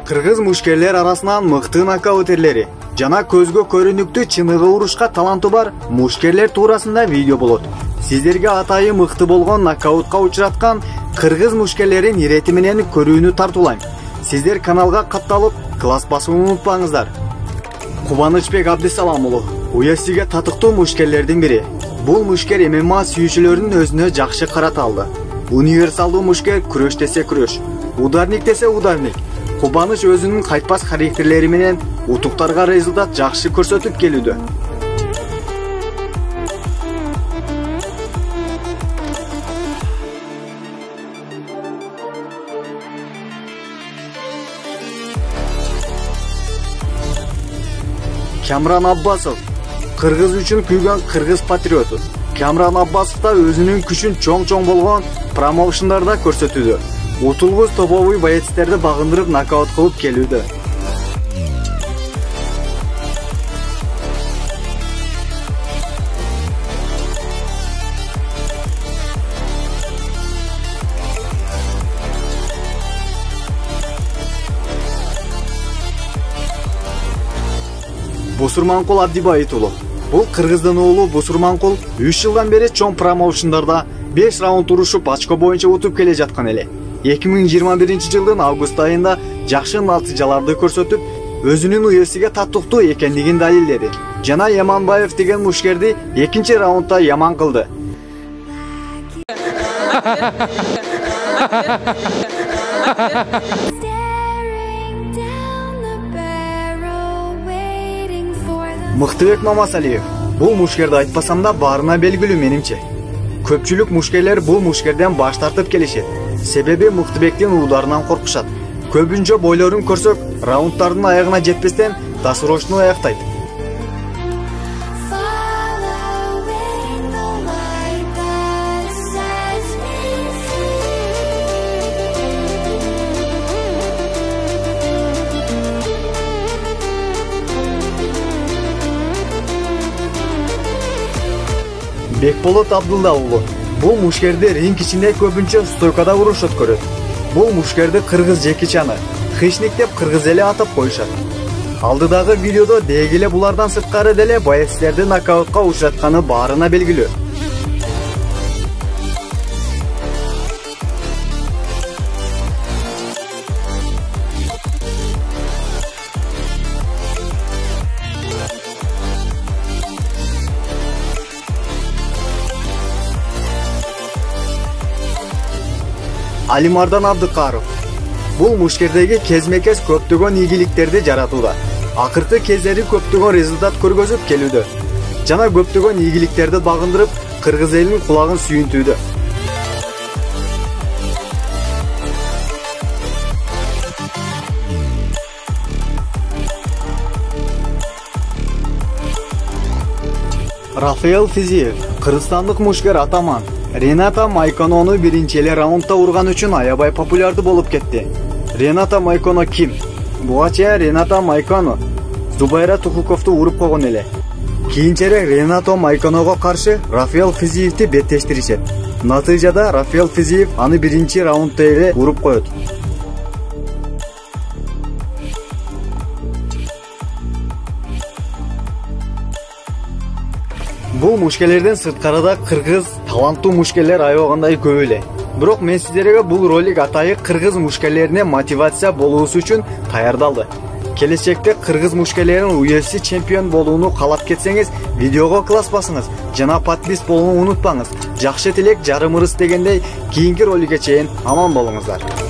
Кыргыз мушкерлер арасынан мыкты нокаутерлери жана көзгө көрүнүктүү чыныгы урушка таланты бар мушкерлер туурасында видео болот. Сиздерге атайы мыкты болгон нокаутка учраткан кыргыз мушкерлерин ирети менен көрүүнү тартуулайм. Сиздер каналга катталып, класс басууну унутпаңыздар. Кубанычбек Абдисалам уулу UFC-ге татыктуу мушкерлердин бири. Бул мушкер MMA сүйүүчүлөрүнүн өзүнө жакшы карата алды. Универсалдуу мушкер күрөш десе күрөш, ударник десе ударник. Кубаныч өзүнүн кайтпас характерлери менен утуктарга результат жакшы көрсөтүп келүүдө. Камран Аббасов кыргыз үчүн күйгөн кыргыз патриоту. Камран Аббасов да өзүнүн күчүн чоң болгон промоушндарда көрсөтүүдө. Утулгуз топовый боецтерди багындырып нокаут кылып келүүдө. Бусурманкул Абдибайыт уулу. Бул кыргыздын уулу Бусурманкул 3 жылдан бери чоң промоушндарда 5 раунд урушуп очко боюнча утуп келе жаткан эле. 2021 жылдын август айында жакшы натыйжаларды көрсөтүп, өзүнүн UFC-ге татыктуу экендигин далилдеди. Жана Яманбаев деген мушкерди 2 раундда яман кылды. Мыктыбек Мамасалиев. Бул мушкерди айтпасам да баарына белгилүү менимче. Көпчүлүк мушкерлер бул мушкерден баш тартып келишет. Себеби Мыктыбектин ударынан коркушат. Көбүнчө бойлорун көрсөк, раунддардын аягына жетпестен досрочно аяктайт. Бекболот Абдулла уулу. Бул мушкерди ринг ичинде көбүнчө стойкада уруш өткөрөт. Бул мушкерди кыргыз жекичаны, хищник деп кыргыз эли атап коюшат. Алдыдагы видеодо дегеле булардан сырткары деле боецтерди нокаутка учратканы баарына белгилүү. Алимардан Абдыкаров. Бул мушкердеги кезме-кез көптөгөн ийгиликтерди жаратууда. Акыркы кездери көптөгөн результат көргөзүп келүүдө. Жана көптөгөн ийгиликтерди багындырып, кыргыз элинин кулагын сүйүнтүүдө. Рафаэл Физиев. Кыргызстандык мушкер атаман Рената Майконону биринчи эле раундда урган үчүн аябай популярдуу болуп кетти. Рената Майконо ким? Буга чейин Рената Майконо Зубайра Тухуковду уруп койгон эле. Кийинчерээк Рената Майконого каршы Рафаэл Физиевди беттештиришет. Натыйжада Рафаэл Физиев аны биринчи раундда эле уруп коет. Бул мушкерлерден сырткарыда кыргыз таланттуу мушкерлер аябагандай көп эле. Бирок мен сиздерге бул ролик атайы кыргыз мушкерлерине мотивация болуусу үчүн даярдалды. Келечекте кыргыз мушкерлерин UFC чемпион болууну каалап кетсеңиз, видеого класс басыңыз жана подпис болууну унутпаңыз. Жакшы тилек жарым ырыс дегендей, кийинки роликке чейин аман болуңуздар.